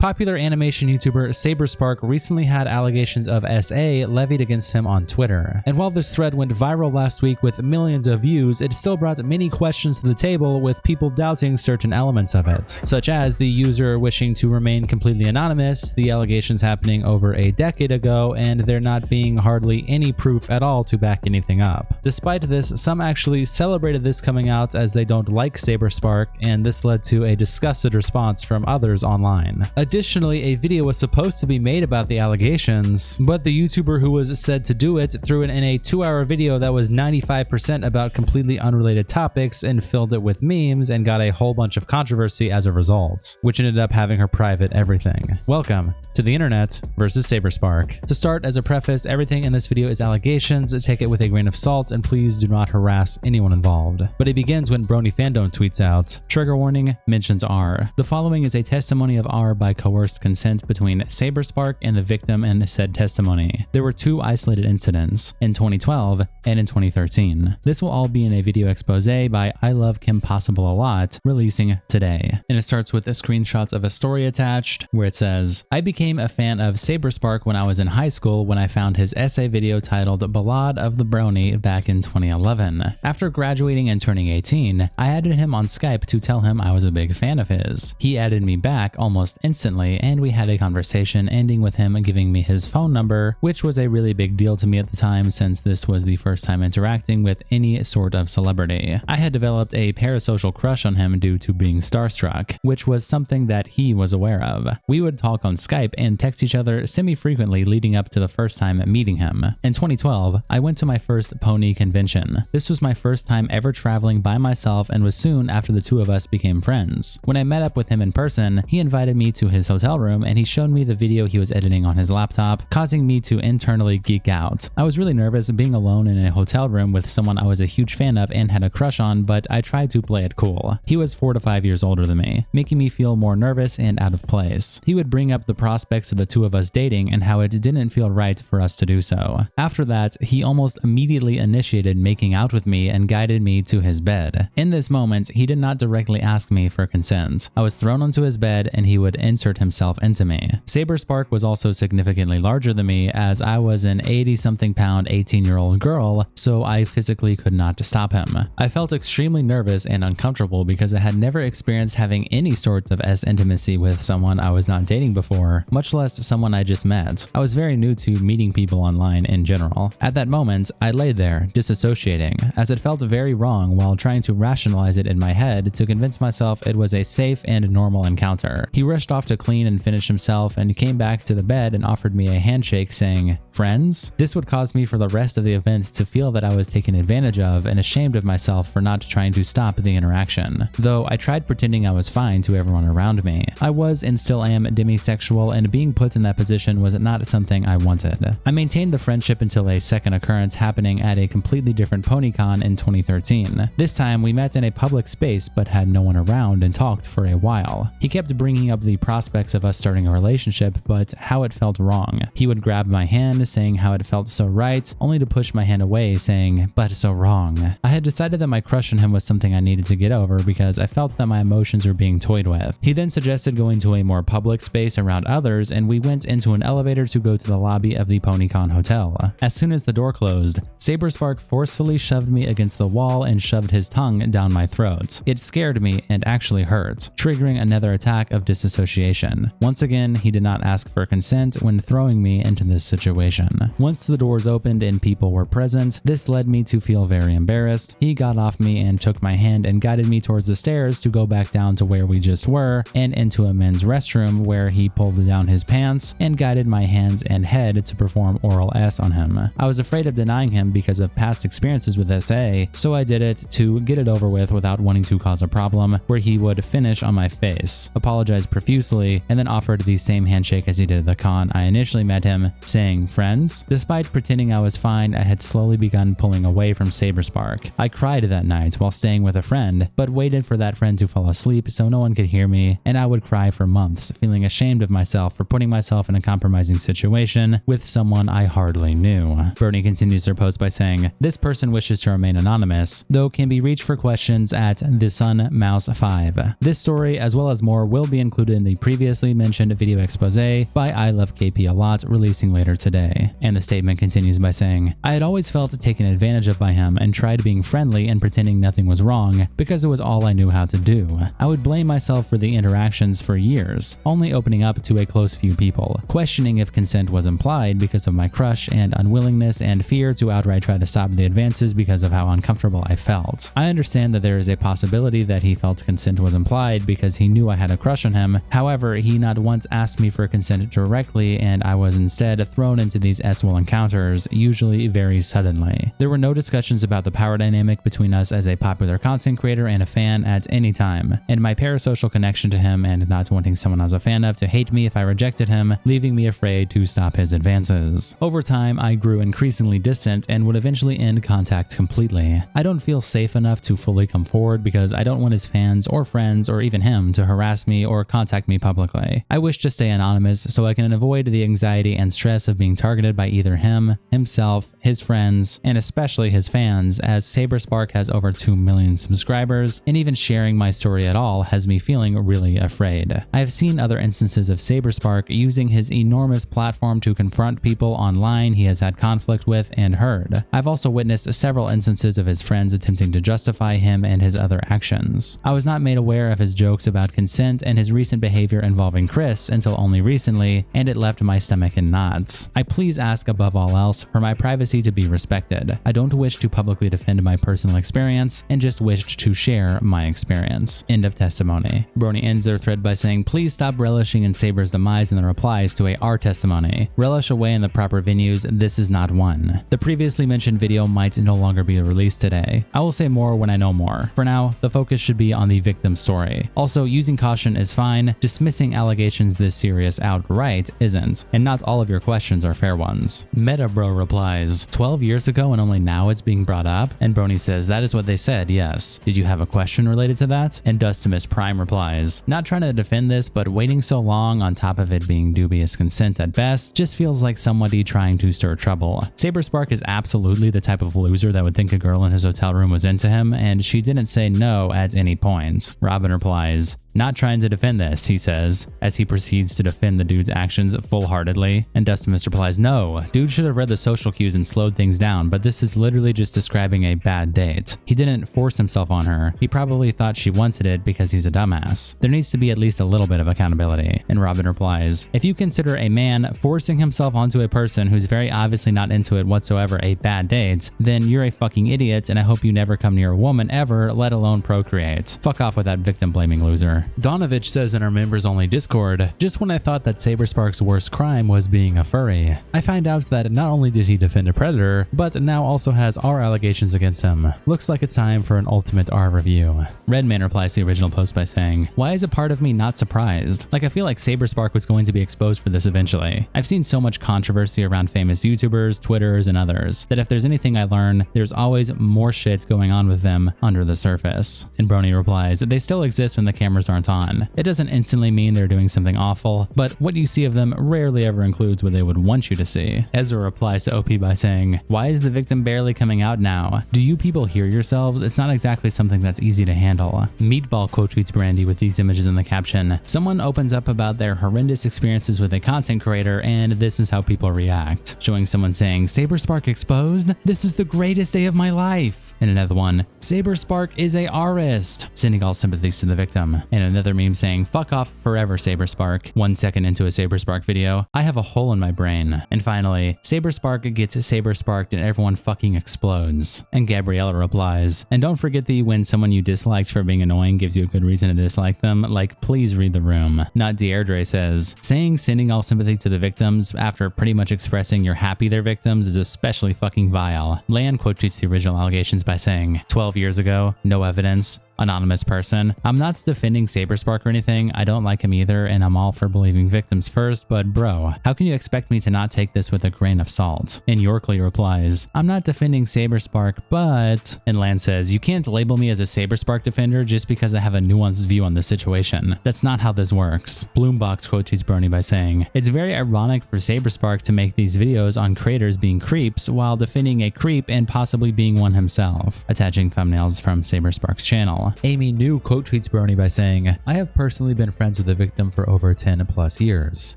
Popular animation YouTuber Saberspark recently had allegations of SA levied against him on Twitter. And while this thread went viral last week with millions of views, it still brought many questions to the table, with people doubting certain elements of it, such as the user wishing to remain completely anonymous, the allegations happening over a decade ago, and there not being hardly any proof at all to back anything up. Despite this, some actually celebrated this coming out as they don't like Saberspark, and this led to a disgusted response from others online. Additionally, a video was supposed to be made about the allegations, but the YouTuber who was said to do it threw it in a 2-hour video that was 95% about completely unrelated topics and filled it with memes and got a whole bunch of controversy as a result, which ended up having her private everything. Welcome to the internet versus Saberspark. To start, as a preface, everything in this video is allegations. Take it with a grain of salt and please do not harass anyone involved. But it begins when Brony Fandom tweets out, "Trigger warning, mentions R. The following is a testimony of R by coerced consent between Saberspark and the victim in said testimony. There were 2 isolated incidents, in 2012 and in 2013. This will all be in a video expose by I Love Kim Possible a Lot, releasing today." And it starts with a screenshot of a story attached where it says, "I became a fan of Saberspark when I was in high school when I found his essay video titled Ballad of the Brony back in 2011. After graduating and turning 18, I added him on Skype to tell him I was a big fan of his. He added me back almost instantly and we had a conversation ending with him giving me his phone number, which was a really big deal to me at the time since this was the first time interacting with any sort of celebrity. I had developed a parasocial crush on him due to being starstruck, which was something that he was aware of. We would talk on Skype and text each other semi-frequently leading up to the first time meeting him. In 2012, I went to my first pony convention. This was my first time ever traveling by myself and was soon after the 2 of us became friends. When I met up with him in person, he invited me to his hotel room and he showed me the video he was editing on his laptop, causing me to internally geek out. I was really nervous being alone in a hotel room with someone I was a huge fan of and had a crush on, but I tried to play it cool. He was 4 to 5 years older than me, making me feel more nervous and out of place. He would bring up the prospects of the 2 of us dating and how it didn't feel right for us to do so. After that, he almost immediately initiated making out with me and guided me to his bed. In this moment, he did not directly ask me for consent. I was thrown onto his bed and he would insert himself into me. Saberspark was also significantly larger than me as I was an 80-something pound 18-year-old girl, so I physically could not stop him. I felt extremely nervous and uncomfortable because I had never experienced having any sort of intimacy with someone I was not dating before, much less someone I just met. I was very new to meeting people online in general. At that moment, I lay there, disassociating, as it felt very wrong while trying to rationalize it in my head to convince myself it was a safe and normal encounter. He rushed off to clean and finish himself and came back to the bed and offered me a handshake saying, "Friends?" This would cause me for the rest of the event to feel that I was taken advantage of and ashamed of myself for not trying to stop the interaction. Though I tried pretending I was fine to everyone around me. I was and still am demisexual and being put in that position was not something I wanted. I maintained the friendship until a second occurrence happening at a completely different PonyCon in 2013. This time we met in a public space but had no one around and talked for a while. He kept bringing up the prospects of us starting a relationship, but how it felt wrong. He would grab my hand saying how it felt so right, only to push my hand away saying, "But so wrong." I had decided that my crush on him was something I needed to get over because I felt that my emotions were being toyed with. He then suggested going to a more public space around others and we went into an elevator to go to the lobby of the PonyCon hotel. As soon as the door closed, Saberspark forcefully shoved me against the wall and shoved his tongue down my throat. It scared me and actually hurt, triggering another attack of disassociation. Once again, he did not ask for consent when throwing me into this situation. Once the doors opened and people were present, this led me to feel very embarrassed. He got off me and took my hand and guided me towards the stairs to go back down to where we just were and into a men's restroom where he pulled down his pants and guided my hands and head to perform oral S on him. I was afraid of denying him because of past experiences with SA, so I did it to get it over with without wanting to cause a problem, where he would finish on my face, apologize profusely, and then offered the same handshake as he did at the con I initially met him, saying, "Friends?" Despite pretending I was fine, I had slowly begun pulling away from Saberspark. I cried that night while staying with a friend, but waited for that friend to fall asleep so no one could hear me, and I would cry for months, feeling ashamed of myself for putting myself in a compromising situation with someone I hardly knew. Brony continues her post by saying, "This person wishes to remain anonymous, though can be reached for questions at thesunmouse5. This story, as well as more, will be included in the previously mentioned video expose by I Love KP a Lot releasing later today. And the statement continues by saying, I had always felt taken advantage of by him and tried being friendly and pretending nothing was wrong because it was all I knew how to do. I would blame myself for the interactions for years, only opening up to a close few people, questioning if consent was implied because of my crush and unwillingness and fear to outright try to stop the advances because of how uncomfortable I felt. I understand that there is a possibility that he felt consent was implied because he knew I had a crush on him. However, he not once asked me for consent directly, and I was instead thrown into these S-will encounters, usually very suddenly. There were no discussions about the power dynamic between us as a popular content creator and a fan at any time, and my parasocial connection to him and not wanting someone I was a fan of to hate me if I rejected him, leaving me afraid to stop his advances. Over time, I grew increasingly distant and would eventually end contact completely. I don't feel safe enough to fully come forward because I don't want his fans or friends or even him to harass me or contact me publicly. I wish to stay anonymous so I can avoid the anxiety and stress of being targeted by either him, himself, his friends, and especially his fans, as Saberspark has over 2 million subscribers, and even sharing my story at all has me feeling really afraid. I have seen other instances of Saberspark using his enormous platform to confront people online he has had conflict with and heard. I've also witnessed several instances of his friends attempting to justify him and his other actions. I was not made aware of his jokes about consent and his recent behavior involving Chris until only recently, and it left my stomach in knots. I please ask above all else for my privacy to be respected. I don't wish to publicly defend my personal experience and just wished to share my experience. End of testimony. Brony ends their thread by saying, please stop relishing in Saber's demise in the replies to our testimony. Relish away in the proper venues, this is not one. The previously mentioned video might no longer be released today. I will say more when I know more. For now, the focus should be on the victim's story. Also, using caution is fine, dismissing allegations this serious outright isn't, and not all of your questions are fair ones. Metabro replies, 12 years ago and only now it's being brought up? And Brony says, that is what they said, yes. Did you have a question related to that? And Dustimus Prime replies, not trying to defend this, but waiting so long on top of it being dubious consent at best just feels like somebody trying to stir trouble. Saberspark is absolutely the type of loser that would think a girl in his hotel room was into him, and she didn't say no at any point. Robin replies, not trying to defend this, he says, as he proceeds to defend the dude's actions full-heartedly. And Dustimus replies, no, dude should have read the social cues and slowed things down, but this is literally just describing a bad date. He didn't force himself on her. He probably thought she wanted it because he's a dumbass. There needs to be at least a little bit of accountability. And Robin replies, if you consider a man forcing himself onto a person who's very obviously not into it whatsoever a bad date, then you're a fucking idiot, and I hope you never come near a woman ever, let alone procreate. Fuck off with that victim-blaming loser. Donovich says in our members-only Discord, just when I thought that Saberspark's worst crime was being a furry, I find out that not only did he defend a predator, but now also has R allegations against him. Looks like it's time for an ultimate R review. Redman replies to the original post by saying, why is a part of me not surprised? Like, I feel like Saberspark was going to be exposed for this eventually. I've seen so much controversy around famous YouTubers, Twitters, and others, that if there's anything I learn, there's always more shit going on with them under the surface. And Brony replies, they still exist when the cameras aren't on. It doesn't instantly mean they're doing something awful, but what you see of them rarely ever includes what they would want you to see. Ezra replies to OP by saying, why is the victim barely coming out now? Do you people hear yourselves? It's not exactly something that's easy to handle. Meatball quote tweets Brandy with these images in the caption, someone opens up about their horrendous experiences with a content creator and this is how people react. Showing someone saying, Saberspark exposed? This is the greatest day of my life. And another one, Saberspark is a artist, sending all sympathies to the victim. And another meme saying, fuck off forever, Saberspark. 1 second into a Saberspark video, I have a hole in my brain. And finally, Saberspark gets Sabersparked and everyone fucking explodes. And Gabriella replies, and don't forget that when someone you disliked for being annoying gives you a good reason to dislike them, like, please read the room. Not Deirdre says, sending all sympathy to the victims after pretty much expressing you're happy they're victims is especially fucking vile. Lan quote tweets the original allegations by saying, 12 years ago, no evidence, anonymous person. I'm not defending Saberspark or anything, I don't like him either, and I'm all for believing victims first, but bro, how can you expect me to not take this with a grain of salt? And Yorkley replies, I'm not defending Saberspark, but... And Lan says, you can't label me as a Saberspark defender just because I have a nuanced view on the situation. That's not how this works. Bloombox quote tweets Brony by saying, it's very ironic for Saberspark to make these videos on creators being creeps while defending a creep and possibly being one himself. Attaching thumbnails from Saberspark's channel. well. Amy New quote tweets Brony by saying, I have personally been friends with the victim for over 10 plus years.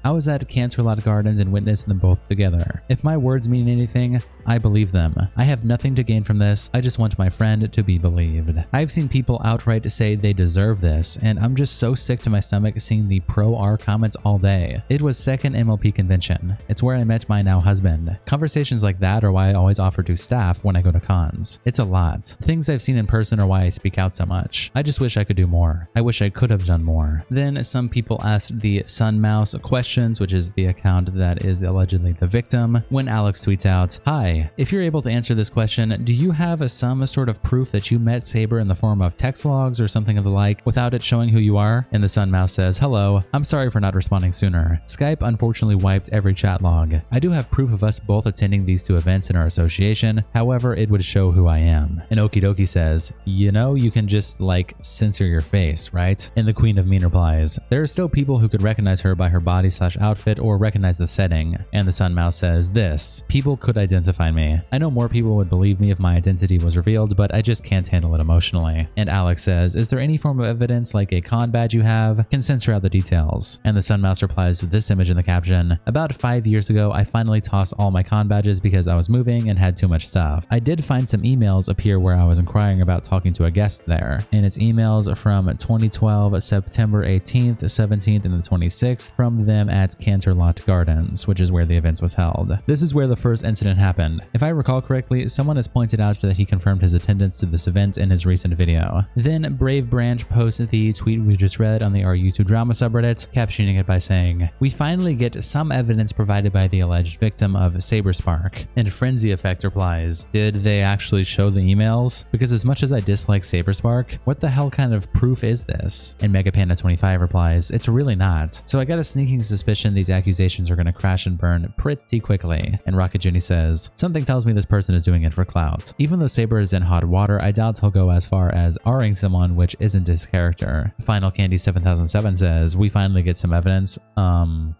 I was at Canterlot Gardens and witnessed them both together. If my words mean anything, I believe them. I have nothing to gain from this. I just want my friend to be believed. I've seen people outright say they deserve this, and I'm just so sick to my stomach seeing the pro-R comments all day. It was second MLP convention. It's where I met my now husband. Conversations like that are why I always offer to staff when I go to cons. It's a lot. Things I've seen in person are why I speak out so much. I just wish I could do more. I wish I could have done more. Then some people asked the Sun Mouse questions, which is the account that is allegedly the victim, when Alex tweets out, Hi, if you're able to answer this question, do you have some sort of proof that you met Saber in the form of text logs or something of the like without it showing who you are? And the Sun Mouse says, Hello, I'm sorry for not responding sooner. Skype unfortunately wiped every chat log. I do have proof of us both attending these two events in our association, however, it would show who I am. And Okie Dokie says, you know, you can just like censor your face, right? And the Queen of Mean replies, there are still people who could recognize her by her body/outfit or recognize the setting. And the Sun Mouse says this, people could identify me. I know more people would believe me if my identity was revealed, but I just can't handle it emotionally. And Alex says, is there any form of evidence like a con badge you have? Can censor out the details. And the Sun Mouse replies with this image in the caption, about 5 years ago, I finally tossed all my con badges because I was moving and had too much stuff. I did find some emails appear where I was inquiring about talking to a guest there. And it's emails from 2012, September 18th, 17th, and the 26th from them at Canterlot Gardens, which is where the event was held. This is where the first incident happened. If I recall correctly, someone has pointed out that he confirmed his attendance to this event in his recent video. Then Brave Branch posted the tweet we just read on the R2 drama subreddit, captioning it by saying, we finally get some evidence provided by the alleged victim of Saberspark. And Frenzy Effect replies, did they actually show the emails? Because as much as I dislike Saberspark, what the hell kind of proof is this? And Megapanda25 replies, it's really not. So I got a sneaking suspicion these accusations are gonna crash and burn pretty quickly. And Rocket Jenny says, something tells me this person is doing it for clout. Even though Saber is in hot water, I doubt he'll go as far as R-ing someone which isn't his character. Final Candy 7007 says, we finally get some evidence.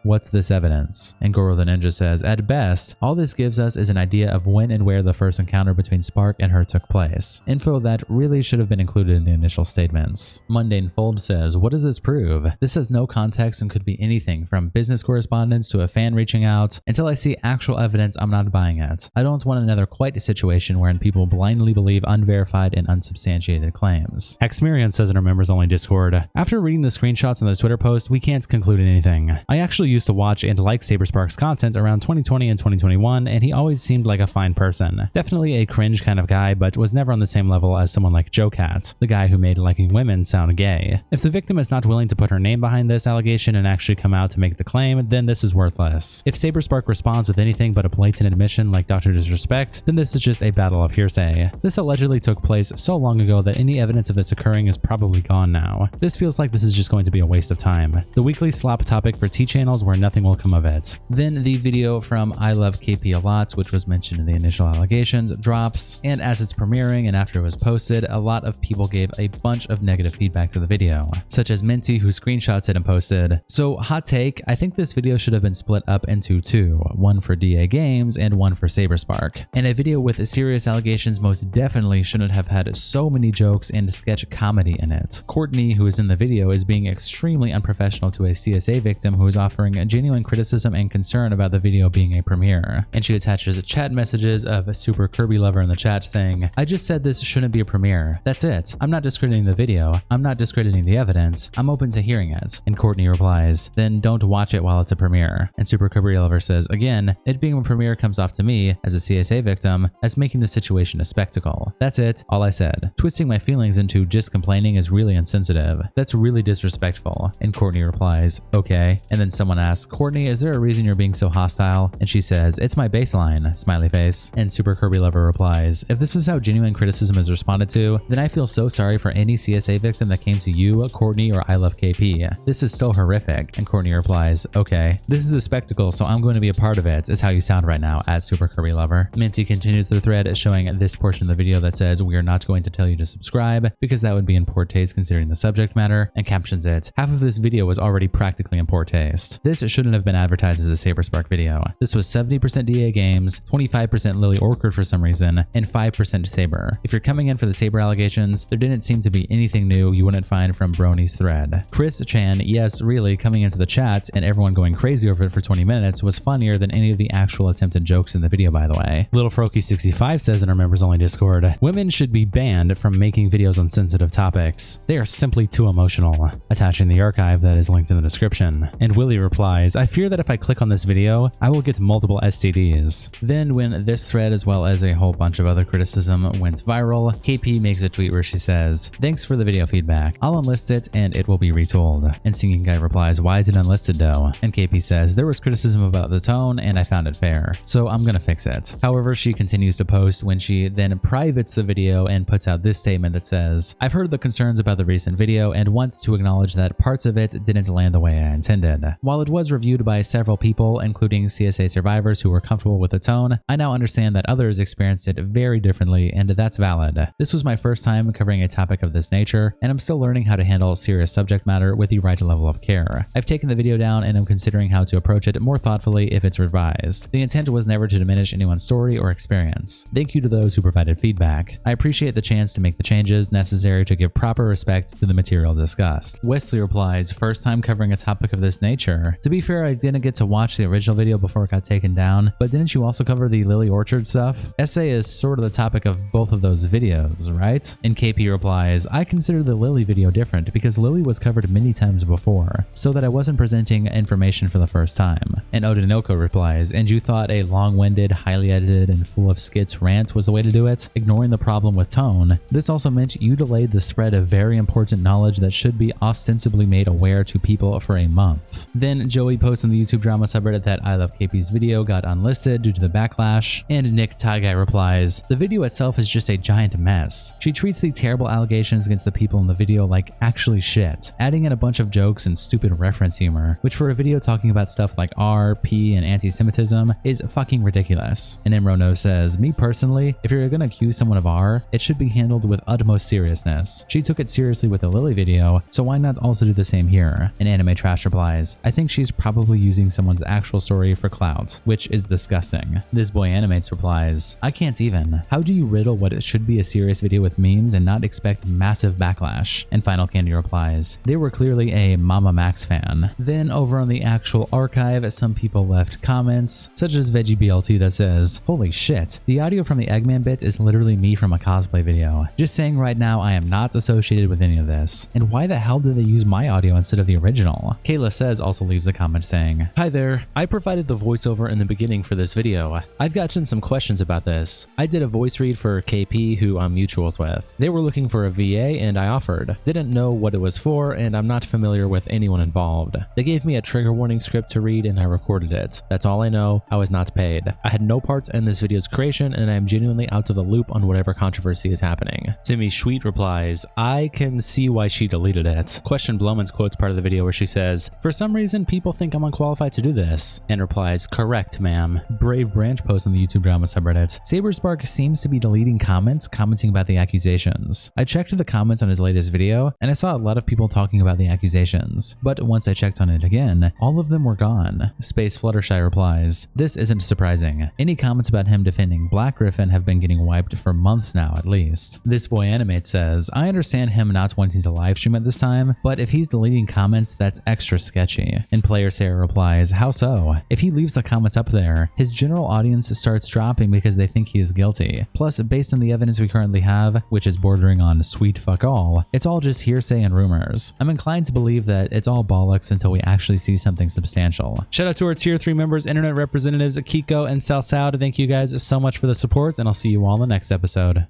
What's this evidence? And Goro the Ninja says, at best, all this gives us is an idea of when and where the first encounter between Spark and her took place. Info that really should have been included in the initial statements. Mundane Fold says, what does this prove? This has no context and could be anything from business correspondence to a fan reaching out. Until I see actual evidence, I'm not buying it. I don't want another quite situation wherein people blindly believe unverified and unsubstantiated claims. Hexmerion says in our members only Discord, after reading the screenshots in the Twitter post, we can't conclude anything. I actually used to watch and like Saberspark's content around 2020 and 2021, and he always seemed like a fine person. Definitely a cringe kind of guy, but was never on the same level as someone like Joe Cat, the guy who made liking women sound gay. If the victim is not willing to put her name behind this allegation and actually come out to make the claim, then this is worthless. If Saberspark responds with anything but a blatant admission like Dr. Disrespect, then this is just a battle of hearsay. This allegedly took place so long ago that any evidence of this occurring is probably gone now. This feels like this is just going to be a waste of time. The weekly slop topic for T-channels where nothing will come of it. Then the video from I Love KP a Lot, which was mentioned in the initial allegations, drops, and as it's premiering and after it was posted, a lot of people gave a bunch of negative feedback to the video, such as Minty, who screenshots it and posted, so hot take, I think this video should have been split up into two, one for DA Games and one for Saberspark. And a video with serious allegations most definitely shouldn't have had so many jokes and sketch comedy in it. Courtney, who is in the video, is being extremely unprofessional to a CSA victim who is offering a genuine criticism and concern about the video being a premiere. And she attaches chat messages of a Super Kirby Lover in the chat saying, I just said this shouldn't be a premiere. That's it. I'm not discrediting the video. I'm not discrediting the evidence. I'm open to hearing it. And Courtney replies, then don't watch it while it's a premiere. And Super Kirby Lover says, again, it being a premiere comes off to me, as a CSA victim, as making the situation a spectacle. That's it. All I said. Twisting my feelings into just complaining is really insensitive. That's really disrespectful. And Courtney replies, okay. And then someone asks, Courtney, is there a reason you're being so hostile? And she says, it's my baseline, smiley face. And Super Kirby Lover replies, if this is how genuine criticism is responded to, then I feel so sorry for any CSA victim that came to you, Courtney, or I Love KP. This is so horrific. And Courtney replies, okay, this is a spectacle, so I'm going to be a part of it, is how you sound right now, at Super Kirby story lover. Minty continues the thread showing this portion of the video that says, "We are not going to tell you to subscribe because that would be in poor taste considering the subject matter," and captions it, "Half of this video was already practically in poor taste. This shouldn't have been advertised as a Saberspark video. This was 70% DA Games, 25% Lily Orchard for some reason, and 5% Saber. If you're coming in for the Saber allegations, there didn't seem to be anything new you wouldn't find from Brony's thread." Chris Chan, yes, really, coming into the chat and everyone going crazy over it for 20 minutes was funnier than any of the actual attempted jokes in the video, by the way. Little Froky65 says in our members only Discord, "Women should be banned from making videos on sensitive topics. They are simply too emotional," attaching the archive that is linked in the description. And Willie replies, "I fear that if I click on this video, I will get multiple STDs." Then when this thread as well as a whole bunch of other criticism went viral, KP makes a tweet where she says, "Thanks for the video feedback. I'll unlist it and it will be retold." And Singing Guy replies, "Why is it unlisted though?" And KP says, "There was criticism about the tone and I found it fair, so I'm gonna fix it." However, she continues to post when she then privates the video and puts out this statement that says, "I've heard the concerns about the recent video and want to acknowledge that parts of it didn't land the way I intended. While it was reviewed by several people, including CSA survivors who were comfortable with the tone, I now understand that others experienced it very differently, and that's valid. This was my first time covering a topic of this nature, and I'm still learning how to handle serious subject matter with the right level of care. I've taken the video down and I'm considering how to approach it more thoughtfully if it's revised. The intent was never to diminish anyone's story or experience. Thank you to those who provided feedback. I appreciate the chance to make the changes necessary to give proper respect to the material discussed." Wesley replies, "First time covering a topic of this nature. To be fair, I didn't get to watch the original video before it got taken down, but didn't you also cover the Lily Orchard stuff? SA is sort of the topic of both of those videos, right?" And KP replies, "I consider the Lily video different because Lily was covered many times before, so that I wasn't presenting information for the first time." And Odinoko replies, "And you thought a long-winded, highly edited, and full of skits rant was the way to do it, ignoring the problem with tone? This also meant you delayed the spread of very important knowledge that should be ostensibly made aware to people for a month." Then Joey posts on the YouTube drama subreddit that I Love KP's video got unlisted due to the backlash, and Nick Taigai replies, "The video itself is just a giant mess. She treats the terrible allegations against the people in the video like actually shit, adding in a bunch of jokes and stupid reference humor, which for a video talking about stuff like R, P, and anti-Semitism is fucking ridiculous." And Imrono says, "Me personally, if you're gonna accuse someone of R, it should be handled with utmost seriousness. She took it seriously with the Lily video, so why not also do the same here?" And Anime Trash replies, "I think she's probably using someone's actual story for clout, which is disgusting." This Boy Animates replies, "I can't even. How do you riddle what it should be a serious video with memes and not expect massive backlash?" And Final Candy replies, "They were clearly a Mama Max fan." Then over on the actual archive, some people left comments, such as VeggieBLT that says, "Holy shit, the audio from the Eggman bit is literally me from a cosplay video. Just saying right now I am not associated with any of this. And why the hell did they use my audio instead of the original?" Kayla Says also leaves a comment saying, "Hi there, I provided the voiceover in the beginning for this video. I've gotten some questions about this. I did a voice read for KP who I'm mutuals with. They were looking for a VA and I offered. Didn't know what it was for and I'm not familiar with anyone involved. They gave me a trigger warning script to read and I recorded it. That's all I know. I was not paid. I had no parts in this video's creation and I am genuinely out of the loop on whatever controversy is happening." Timmy Sweet replies, "I can see why she deleted it." Question Blowman's quotes part of the video where she says, "For some reason people think I'm unqualified to do this," and replies, "Correct, ma'am." Brave Branch posts on the YouTube drama subreddit, "Saberspark seems to be deleting comments commenting about the accusations. I checked the comments on his latest video and I saw a lot of people talking about the accusations, but once I checked on it again, all of them were gone." Space Fluttershy replies, "This isn't surprising. Any comments about him defending Black Griffin have been getting wiped for months now at least." This Boy Animate says, "I understand him not wanting to live stream at this time, but if he's deleting comments, that's extra sketchy." And Player Sarah replies, "How so? If he leaves the comments up there, his general audience starts dropping because they think he is guilty. Plus, based on the evidence we currently have, which is bordering on sweet fuck all, it's all just hearsay and rumors. I'm inclined to believe that it's all bollocks until we actually see something substantial." Shout out to our tier 3 members, internet representatives Kiko and Salsao. Thank you guys so much for the support, and I'll see you all in the next episode.